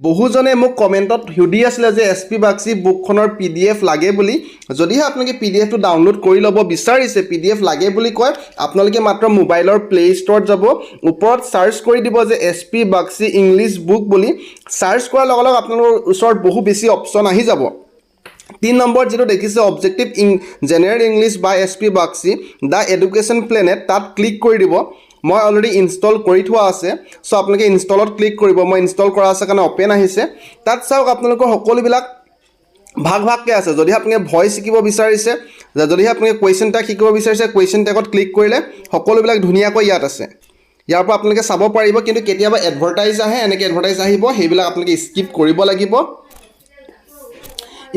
বহুজনে মোক কমেণ্টত সুধি আছিলে যে SP বাগচি বুকখনৰ PDF লাগে বুলি যদিহে আপোনালোকে PDFটো ডাউনলোড কৰি ল'ব বিচাৰিছে PDF লাগে বুলি কয় আপোনালোকে মাত্ৰ মোবাইলৰ প্লে ষ্টৰত যাব ওপৰত সাৰ্চ কৰি দিব যে SP বাগচি ইংলিছ বুক বুলি সাৰ্চ কৰাৰ লগে লগে আপোনালোকৰ ওচৰত বহু বেছি অপচন আহি যাব 3 নম্বৰ যেটো দেখিছে objective in general English by SP Bagchi the education planet তাত ক্লিক কৰি দিব মই অলৰেডি ইনষ্টল কৰি থোৱা আছে সো আপোনালোকে ইনষ্টলত ক্লিক কৰিব মই ইনষ্টল কৰা আছে কাৰণে ওপেন আহিছে তাত চাওক আপোনালোকৰ সকলোবিলাক ভাগ ভাগকে আছে যদি আপুনি ভয়েস শিকিব বিচাৰিছে যদি আপুনি কোৱেশ্চন টেগ শিকিব বিচাৰিছে কোৱেশ্চন টেগত ক্লিক কৰিলে সকলোবিলাক ধুনিয়াকৈ ইয়াত আছে ইয়াৰ পৰা আপোনালোকে চাব পাৰিব কিন্তু কেতিয়াবা এডভাৰটাইজ আহে এনেকৈ এডভাৰটাইজ আহিব হেইবিলাক আপোনালোকে স্কিপ কৰিব লাগিব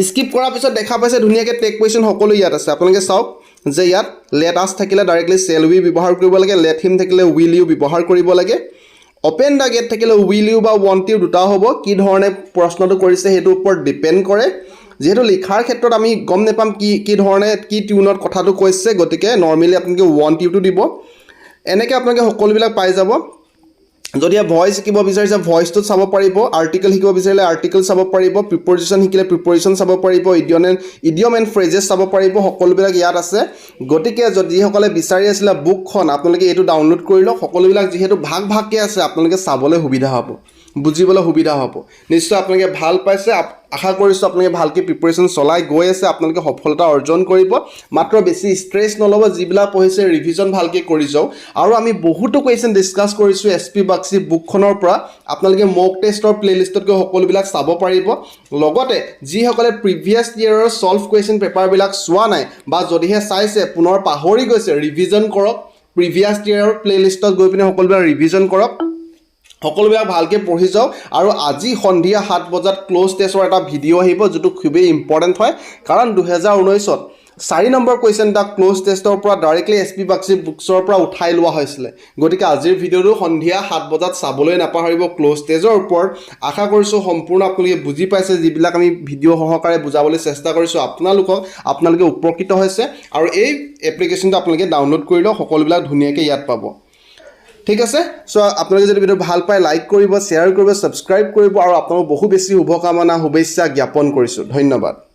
স্কিপ কৰাৰ পিছত দেখা পাইছে ধুনিয়াকৈ টেগ কোৱেশ্চন সকলো ইয়াত আছে আপোনালোকে চাওক যে ইয়াত লেট আস থাকিলে ডাইৰেক্টলি সেল উই ব্যৱহাৰ কৰিব লাগে লেট হিম থাকিলে উইল ইউ ব্যৱহাৰ কৰিব লাগে ওপেন দা গেট থাকিলে উইল ইউ বা ওয়ান্ট ইউ দুটা হ'ব কি ধৰণে প্ৰশ্নটো কৰিছে হেতু ওপৰত ডিপেন্ড কৰে যেহেতু লিখাৰ ক্ষেত্ৰত আমি গম নেপাম কি ধৰণে কি টিউনত কথাটো কৈছে গতিকে নৰমালি আপোনালোকে ওয়ান্ট ইউ টু দিব এনেকৈ আপোনালোকে সকলোবিলাক পাই যাব যদি ভয়েস শিকিব বিচাৰিছে ভয়েসটো চাব পাৰিব আৰ্টিকেল শিকিব বিচাৰিলে আৰ্টিকেল চাব পাৰিব প্ৰিপজিশন শিকিলে প্ৰিপজিশন চাব পাৰিব ইডিয়ম এণ্ড ফ্ৰেজেছ চাব পাৰিব সকলোবিলাক ইয়াত আছে গতিকে যদি সকলে বিচাৰি আছিল বুকখন আপোনালোকে এটো ডাউনলোড কৰি লওক সকলোবিলাক যেহেতু ভাগ ভাগকে আছে আপোনালোকে চাবলৈ সুবিধা হ'ব বুজিবলৈ সুবিধা হ'ব নিশ্চয় আপোনালোকে ভাল পাইছে আশা কৰিছো আপোনালোকে ভালকৈ প্ৰিপাৰেচন চলাই গৈ আছে আপোনালোকে সফলতা অৰ্জন কৰিব মাত্ৰ বেছি ষ্ট্ৰেছ নলব যিবিলাক পঢ়িছে ৰিভিজন ভালকৈ কৰি যাওক আৰু আমি বহুতো কোৱেশ্চন ডিসকাস কৰিছো SP বাগচি বুকখনৰ পৰা আপোনালোকে মক টেষ্টৰ প্লেলিষ্টত গৈ সকলোবিলাক চাব পাৰিব লগতে যি সকলে প্ৰিভিয়াস ইয়াৰৰ সলভ কোৱেশ্চন পেপাৰবিলাক চোৱা নাই বা যদিহে চাইছে পুনৰ পাহৰি গৈছে ৰিভিজন কৰক প্ৰিভিয়াস ইয়াৰৰ প্লেলিষ্টত গৈ পিনে সকলোবিলাক ৰিভিজন কৰক সকলোবিলাক ভালকৈ পঢ়ি যাওক আৰু আজি সন্ধিয়া 7 বজাত ক্লোজ টেষ্টৰ এটা ভিডিও আহিব যেটো খুবেই ইম্পৰ্টেন্ট হয় কাৰণ 2019ত 4 নম্বৰ কোৱেশ্চন টা ক্লোজ টেষ্টৰ পৰা ডাইৰেক্টলি SP বাগচি বুকছৰ পৰা উঠাই লোৱা হৈছিল গতিকে আজিৰ ভিডিওটো সন্ধিয়া 7 বজাত চাবলৈ নাপাহৰিব ক্লোজ টেষ্টৰ ওপৰত আশা কৰিছো সম্পূৰ্ণ আপোনালোকে বুজি পাইছে যিবিলাক আমি ভিডিও সহকাৰে বুজাবলৈ চেষ্টা কৰিছো আপোনালোকে উপকৃত হৈছে আৰু এই এপ্লিকেশনটো আপোনালোকে ডাউনলোড কৰি লওক সকলোবিলাক ধুনিয়াকৈ ইয়াত পাব ঠিক আছে সো আপোনালোকে যদি ভিডিও ভাল পায় লাইক কৰিব শেয়াৰ কৰিব সাবস্ক্ৰাইব কৰিব আৰু আপোনালোক বহু বেছি শুভকামনা শুভেচ্ছা জ্ঞাপন কৰিছো ধন্যবাদ